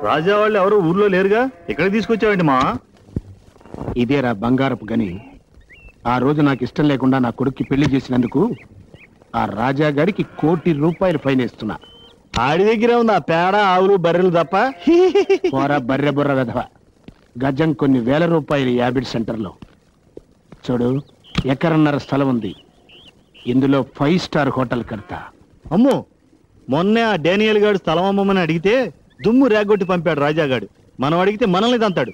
రాజా వాళ్ళు ఎవరు ఊర్లో లేరుగా, ఇక్కడ తీసుకొచ్చావండి మా? ఇదేరా బంగారపు గని. ఆ రోజు నాకు ఇష్టం లేకుండా నా కొడుక్కి పెళ్లి చేసినందుకు ఆ రాజా గారికి ₹1 కోటి ఫైన్ వేస్తున్నా. ఆడి దగ్గర ఉంది ఆ పేడ ఆవులు బర్రెలు తప్ప. పోరా బర్రె బుర్ర వెధవ. గజం కొన్ని వేల రూపాయలు యాబిడ్ సెంటర్లో. చూడు, ఎకరన్నర స్థలం ఉంది. ఇందులో 5 స్టార్ హోటల్ కడతా. అమ్మో, మొన్నే ఆ డానియల్ గాడు స్థలం అమ్మమని అడిగితే దుమ్ము రేగొట్టి పంపాడు రాజాగాడు. మనం అడిగితే మనల్ని తంతాడు.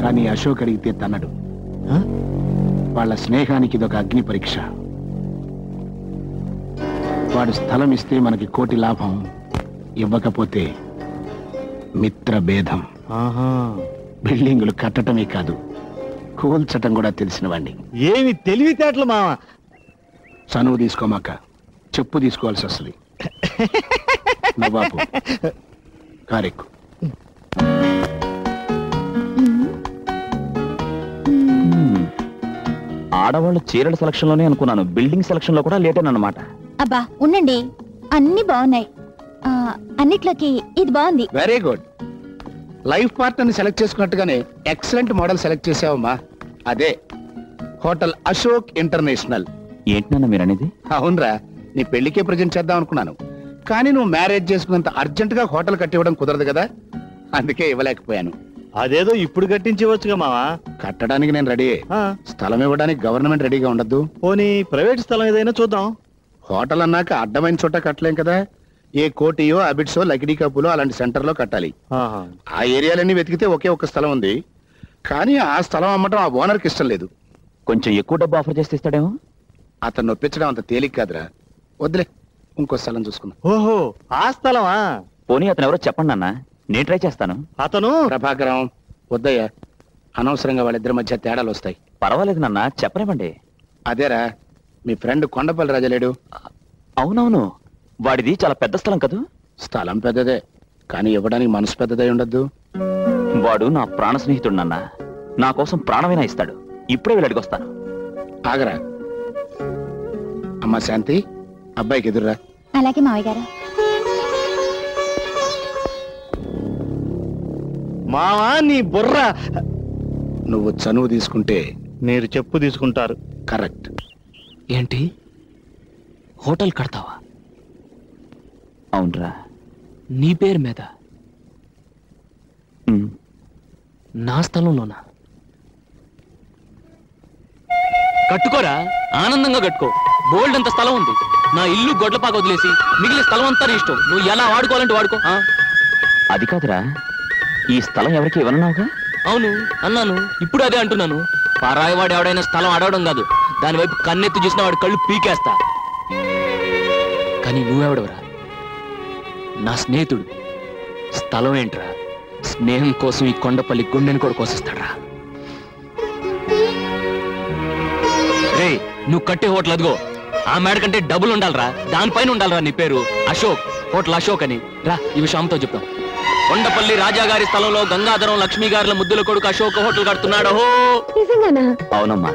కానీ అశోక్ అడిగితే తన్నడు. వాళ్ళ స్నేహానికి ఇదొక అగ్ని పరీక్ష. వాడు స్థలం ఇస్తే మనకి 1 కోటి లాభం, ఇవ్వకపోతే మిత్ర భేదం. బిల్డింగులు కట్టడమే కాదు, కూల్చటం కూడా తెలిసిన వాడిని. ఏమి తెలివితేటలు మామ. చనువు తీసుకోమాక చెప్పు తీసుకోవాల్సి వస్తుంది. నవాబు కారెక్కు. ఆడవాళ్ళు చీరల సెలక్షన్ లోనే అనుకున్నాను, బిల్డింగ్ సెలక్షన్ లో కూడా లేటేనన్నమాట. అబ్బా ఉండండి, అన్ని బాగున్నాయి. అన్నిట్లోకి ఇది బాగుంది. Very good. లైఫ్ పార్ట్నర్ని సెలెక్ట్ చేసుకున్నట్టుగానే ఎక్సలెంట్ మోడల్ సెలెక్ట్ చేసావమ్మా. అదే హోటల్ అశోక్ ఇంటర్నేషనల్. ఏంటన్నా మీరు అనేది? అవునరా, నీ పెళ్లికే ప్రజెంట్ చేద్దాం అనుకున్నాను, కానీ నువ్వు మ్యారేజ్ చేసుకున్నంత అర్జెంట్ గా హోటల్ కట్టివ్వడం కుదరదు కదా, అందుకే ఇవ్వలేకపోయాను. అదేదో ఇప్పుడు కట్టించవచ్చుగా మావా. కట్టడానికి నేను రెడీ. స్థలం ఇవ్వడానికి గవర్నమెంట్ రెడీగా ఉండద్దు. పోనీ ప్రైవేట్ స్థలం ఏదైనా చూద్దాం. హోటల్ అన్నాక అడ్డమైన చోట కట్టలేం కదా. ఏ కోటియో అబిడ్సో లకిడీ కప్పులో అలాంటి సెంటర్ లో కట్టాలి. ఆ ఏరియాలన్నీ వెతికితే ఒకే ఒక్క స్థలం ఉంది, కానీ ఆ స్థలం అమ్మటం ఆ ఓనర్కి ఇష్టం లేదు. కొంచెం ఎక్కువ డబ్బు ఆఫర్ చేస్తే ఇస్తాడేమో. అతను నొప్పించడం అంత తేలిక కాదురా, వద్దులే, ఇంకో స్థలం చూసుకుందాం. ఓహో, ఆ స్థలమా? పోనీ అతను ఎవరో చెప్పండి అన్న, నేను ట్రై చేస్తాను. అతను ప్రభాకరం. వద్దయ్యా, అనవసరంగా వాళ్ళిద్దరి మధ్య తేడాలు వస్తాయి. పర్వాలేదు నాన్న, చెప్పనివ్వండి. అదేరా, మీ ఫ్రెండ్ కొండపల్లి రాజలేడు. అవునవును, వాడిది చాలా పెద్ద స్థలం కదా. స్థలం పెద్దదే, కానీ ఇవ్వడానికి మనసు పెద్దదై ఉండద్దు. వాడు నా ప్రాణ స్నేహితుడు నాన్న, నా కోసం ప్రాణమైనా ఇస్తాడు. ఇప్పుడే వెళ్ళి అడిగొస్తాను. ఆగరా. అమ్మా శాంతి, అబ్బాయికి ఎదురురా. అలాగే మావయ్య గారు. మావా నీ బుర్ర. నువ్వు చనువు తీసుకుంటే మీరు చెప్పు తీసుకుంటారు. కరెక్ట్. ఏంటి, హోటల్ కడతావా? అవునరా. నీ పేరు మీద? నా స్థలంలోనా? కట్టుకోరా, ఆనందంగా కట్టుకో. బోల్డ్ అంత స్థలం ఉంది. నా ఇల్లు గొడ్లపాక వదిలేసి మిగిలిన స్థలం అంతా ఇష్టం. నువ్వు ఎలా వాడుకోవాలంటే వాడుకో. అది కాదురా, ఈ స్థలం ఎవరికి ఇవ్వనున్నావుగా? అవును అన్నాను, ఇప్పుడు అదే అంటున్నాను. పరాయివాడు ఎవడైనా స్థలం అడవడం కాదు, దాని వైపు కన్నెత్తి చూసిన వాడి కళ్ళు పీకేస్తా. కానీ నువ్వెవడవరా? నా స్నేహితుడు. స్థలం ఏంట్రా, స్నేహం కోసం ఈ కొండపల్లి గుండెని కూడా కోసిస్తాడ్రా. రే, నువ్వు కట్టే హోటల్ అదిగో, ఆ మేడ కంటే డబ్బులు ఉండాలరా, దానిపైన ఉండాలరా నీ పేరు. అశోక్, హోటల్ అశోక్ అని. రా, ఈ విషయంతో చెప్తాం. కొండపల్లి రాజాగారి స్థలంలో గంగాధరం లక్ష్మీ గారుల ముద్దుల కొడుకు అశోక్ హోటల్ కడుతున్నాడు. అవునమ్మా.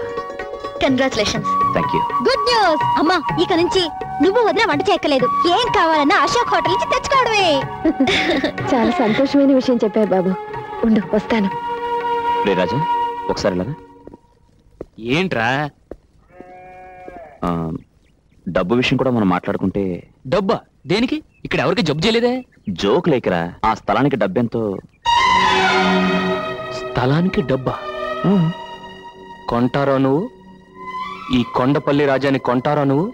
Congratulations. Thank you. Good news. అమ్మా, ఇక నుంచి నువ్వు వదిన వంట చేయక్కలేదు. ఏం కావాలన్నా అశోక్ హోటల్ నుంచి తెచ్చుకోవడమే. చాలా సంతోషమైన విషయం చెప్పావు బాబు. ఉండు, వస్తాను. రే రాజా, ఒకసారి ఇలాగా. ఏంట్రా? డబ్బు విషయం కూడా మనం మాట్లాడుకుంటే. డబ్బా దేనికి? ఇక్కడ ఎవరికి జబ్బు చేయలేదే. జోక్ లేకరా, ఆ స్థలానికి డబ్బెంతో. స్థలానికి డబ్బా? కొంటారా నువ్వు? ఈ కొండపల్లి రాజాని కొంటారా నువ్వు?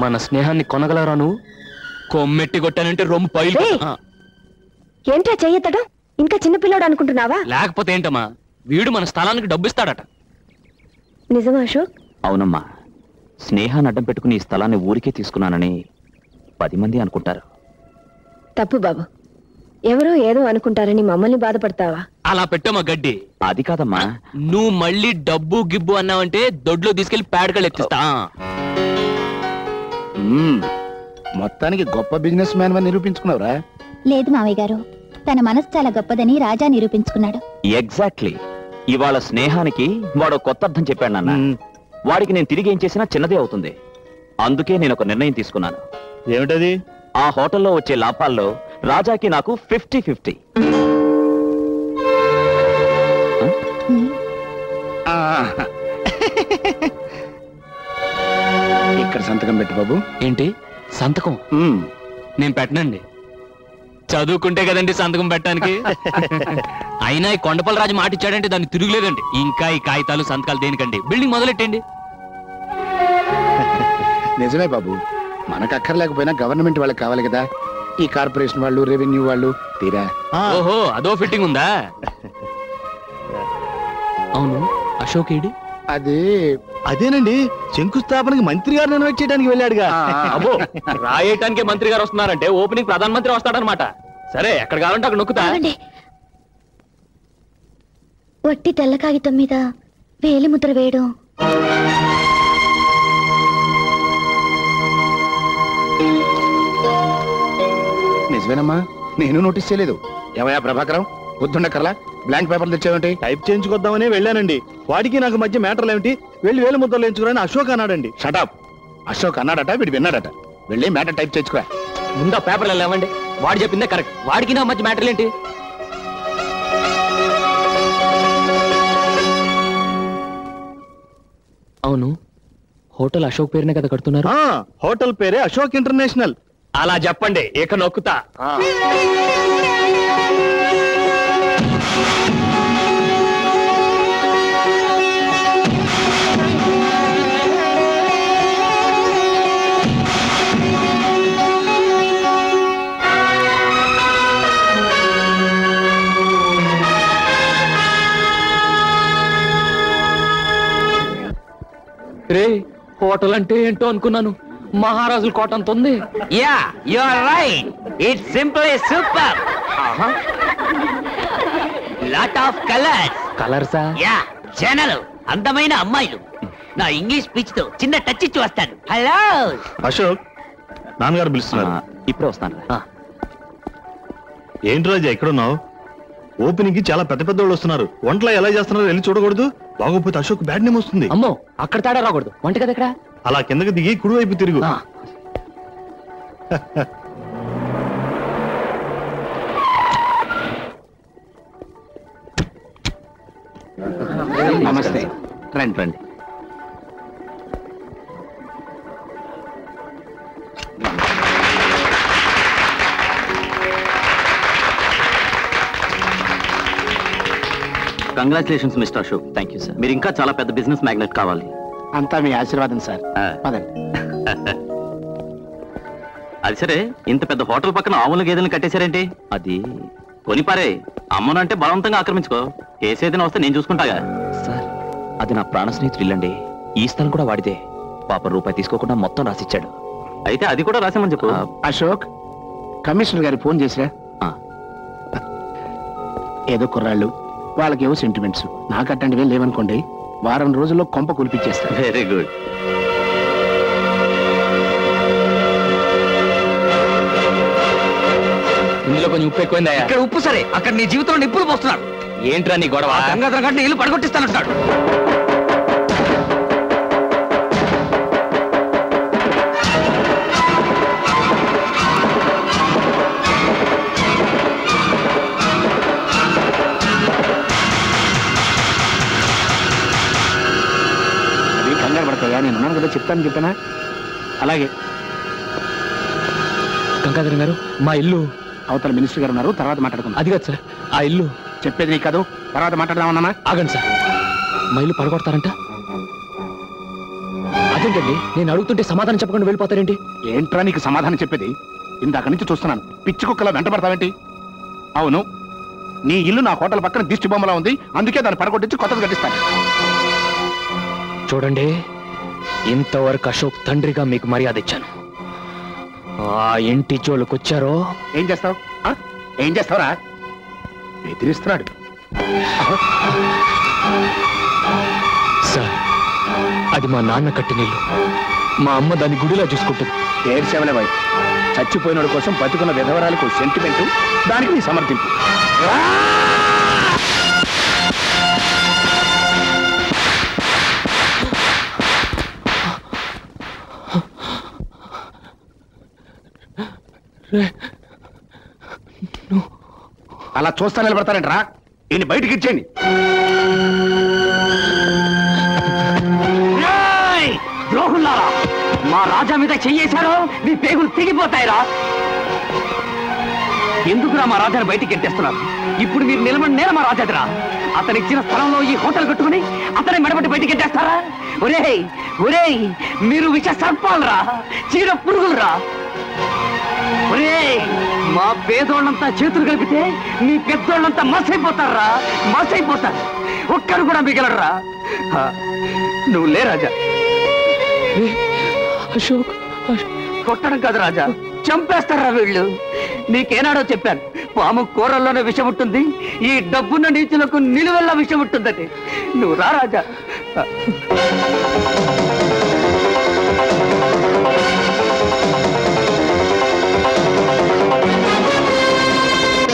మన స్నేహాన్ని కొనగలరా నువ్వు? కొమ్మెట్టి కొట్టానంటే రొమ్ము పైలు. ఏంట్రా చెయ్యతడం? ఇంకా చిన్నపిల్లాడు అనుకుంటున్నావా? లేకపోతే ఏంటమ్మా, వీడు మన స్థలానికి డబ్బు ఇస్తాడట. నిజమా అశోక్? అవునమ్మా, స్నేహాన్ని అడ్డం పెట్టుకుని ఈ స్థలాన్ని ఊరికే తీసుకున్నానని 10 మంది అనుకుంటారు. తప్పు బాబు, ఎవరో ఏదో అనుకుంటారని మమ్మల్ని బాధపడతావా? అలా పెట్టమ్మా గడ్డి. అది కాదమ్మా, నువ్వు మళ్ళీ డబ్బు గిబ్బు అన్నావంటే దొడ్లో తీసుకెళ్లి పేడకలు ఎత్తిస్తా. మొత్తానికి గొప్ప బిజినెస్ మ్యాన్ అని నిరూపించుకున్నావురా. లేదు మావయ్య గారు, తన మనసు చాలా గొప్పదని రాజా నిరూపించుకున్నాడు. ఎగ్జాక్ట్లీ. ఇవాళ స్నేహానికి వాడు కొత్త అర్థం చెప్పాడు నాన్న. వాడికి నేను తిరిగి ఏం చేసినా చిన్నదే అవుతుంది. అందుకే నేను ఒక నిర్ణయం తీసుకున్నాను. ఏమిటది? ఆ హోటల్లో వచ్చే లాభాల్లో రాజాకి నాకు 50-50. ఇక్కడ సంతకం పెట్టు బాబు. ఏంటి సంతకం? నేను పెట్టనండి. చదువుకుంటే కదండి సంతకం పెట్టడానికి. అయినా ఈ కొండపల్లి రాజు మాట ఇచ్చాడంటే దాన్ని తిరుగులేదండి. ఇంకా ఈ కాగితాలు సంతకాలు దేనికండి? బిల్డింగ్ మొదలెట్టండి. నిజమే బాబు, మనకు అక్కర్లేకపోయినా గవర్నమెంట్ వాళ్ళకి కావాలి కదా. ఈ కార్పొరేషన్ వాళ్ళు, రెవెన్యూ వాళ్ళు తీరా. ఓహో, అదో ఫిట్టింగ్ ఉందా? అవును, అశోక్ ఏడి? అది అదేనండి, శంకుస్థాపనకి మంత్రి గారిని ఇన్వైట్ చేయడానికి వెళ్ళాడుగా. అబ్బో, రాయటానికి మంత్రి గారు వస్తున్నారంటే ఓపెనింగ్ ప్రధానమంత్రి వస్తాడనమాట. సరే, ఎక్కడ కావాలంటే అక్కడ నొక్కుతా. వట్టి తెల్ల కాగితం మీద వేలి ముద్ర వేయడం నిజమేనమ్మా, నేను నోటీస్ చేయలేదు. ఏమయ్యా ప్రభాకరం, పొద్దుండకర్లా బ్లాంక్ పేపర్లు తెచ్చావేంటి? టైప్ చేయించుకొద్దామని వెళ్ళానండి. వాడికి నాకు మధ్య మ్యాటర్లు ఏమిటి? వెళ్ళి వేలు ముద్రలు ఎంచుకుని అశోక్ అన్నాడండి. షటప్. అశోక్ అన్నాడట, వీడు విన్నాడట. వెళ్ళి మ్యాటర్ టైప్ చేయించుకో. ముందా పేపర్లు లేవండి. వాడు చెప్పిందే కరెక్ట్. వాడికి నా మధ్య మ్యాటర్లు ఏంటి? అవును, హోటల్ అశోక్ పేరునే కదా కడుతున్నారు? హోటల్ పేరే అశోక్ ఇంటర్నేషనల్. అలా చెప్పండి, ఇక నొక్కుతా. రే, హోటల్ అంటే ఏంటో అనుకున్నాను. మహారాజుల కోట అంత ఉంది. Yeah, you are right. It's simply super. Lot of colours. కలర్సా? యా, జనలు, అందమైన అమ్మాయిలు. నా ఇంగ్లీష్ స్పీచ్ తో చిన్న టచ్ ఇచ్చి వస్తాను. హలో అశోక్, నాన్నగారు పిలుస్తున్నారు. ఇప్పుడే వస్తాను. ఏంటి రాజా ఎక్కడున్నావు? ఓపెనింగ్ కి చాలా పెద్ద పెద్ద వాళ్ళు వస్తున్నారు. వంటలు ఎలా చేస్తున్నారో వెళ్ళి చూడకూడదు? బాగోపోతే అశోక్ బ్యాడ్ నేమ్ వస్తుంది. అమ్మో, అక్కడ తేడా రాకూడదు. వంట కదా ఎక్కడ? అలా కిందకి దిగి కుడివైపు తిరుగు. నమస్తే. రండి రండి. Congratulations mister Ashok. Thank you sir. మీరు ఇంకా చాలా పెద్ద బిజినెస్ మ్యాగ్నెట్ కావాలి. అంతా మీ ఆశీర్వాదం సార్. పదండి. అది సరే, ఇంత పెద్ద హోటల్ పక్కన ఆవుల గేదెలను కట్టేశారేంటి? అది కొనిపారే. అమ్మనంటే బలవంతంగా ఆక్రమించుకో. కేసేదైనా వస్తే నేను చూసుకుంటాగా. సార్, అది నా ప్రాణ స్నేహితుడు ఇల్లండి. ఈ స్థలం కూడా వాడిదే. పాప రూపాయి తీసుకోకుండా మొత్తం రాసిచ్చాడు. అయితే అది కూడా రాసామని చెప్పు. అశోక్, కమిషనర్ గారికి ఫోన్ చేసిరా. ఏదో కుర్రాళ్ళు, వాళ్ళకేవో సెంటిమెంట్స్. నాకు అట్లాంటివి లేవనుకోండి, వారం రోజుల్లో కొంప కులిపించేస్తారు. Very good. ఇందులో కొంచెం ఉప్పు ఎక్కువైందా? ఇక్కడ ఉప్పు సరే, అక్కడ నీ జీవితంలో నిప్పులు పోస్తున్నాడు. ఏంట్రా నీ గొడవ? గంగాధర గంట ఇల్లు పడగొట్టిస్తానంటాడు. అది కంగారు పడతాయా, నేను ఉన్నాను కదా, చెప్తాను చెప్పానా? అలాగే. గంగాధర్ గారు, మా ఇల్లు అవతల మినిస్టర్ గారు ఉన్నారు, తర్వాత మాట్లాడుకుందాం. అది కాదు సార్, ఆ ఇల్లు. చెప్పేది నీకు కాదు, తర్వాత మాట్లాడదామన్నా. ఆగండి సార్, మా ఇల్లు పడగొడతారంట. అదేంటండి, నేను అడుగుతుంటే సమాధానం చెప్పకుండా వెళ్ళిపోతారేంటి? ఏంట్రా నీకు సమాధానం చెప్పేది? ఇందాక నుంచి చూస్తున్నాను, పిచ్చి కుక్కలా వెంట పడతావేంటి? అవును, నీ ఇల్లు నా హోటల్ పక్కన దిష్టి బొమ్మలా ఉంది, అందుకే దాన్ని పడగొట్టించి కొత్తది కట్టిస్తాను. చూడండి, ఇంతవరకు అశోక్ తండ్రిగా మీకు మర్యాద ఇచ్చాను. ఆ ఇంటి జోలికొచ్చారో ఏం చేస్తావు? ఏం చేస్తావురా? బెదిరిస్తున్నాడు. సార్, అది మా నాన్న కట్టిన ఇల్లు. మా అమ్మ దాన్ని గుడిలా చూసుకుంటుంది. ఏడ్చేవలే బాయ్, చచ్చిపోయినోడి కోసం బతుకున్న విధవరాలకు సెంటిమెంటు, దానికి నీ సమర్థింపు. అలా చూస్తా నిలబడతారంటరా ఈయన బయటికి ఇచ్చేయండి. ద్రోహుల్లారా, మా రాజా మీద చెయ్యేశారో మీ పేగులు తెగిపోతాయిరా. ఎందుకురా మా రాజాని బయటికి ఎట్టేస్తున్నారు? ఇప్పుడు మీరు నిలబడి నేల మా రాజాదిరా. అతను ఇచ్చిన స్థలంలో ఈ హోటల్ కట్టుకుని అతని మెడబట్టి బయటికి ఎట్టేస్తారా? ఒరేయ్ ఒరేయ్, మీరు విష సర్పాలరా, చీర పురుగులరా. ఒరేయ్, మా పేదోళ్ళంతా చేతులు కలిపితే మీ పెద్దోళ్ళంతా మసైపోతారా, మసైపోతారు. ఒక్కరు కూడా మిగలరా. నువ్వు లే రాజా. అశోక్, కొట్టడం కాదు రాజా, చంపేస్తారా వీళ్ళు. నీకేనాడో చెప్పాను, పాము కూరల్లోనే విషం ఉంటుంది, ఈ డబ్బున్న నీచులకు నిలువెల్లా విషం ఉంటుందని. నువ్వు రా రాజా.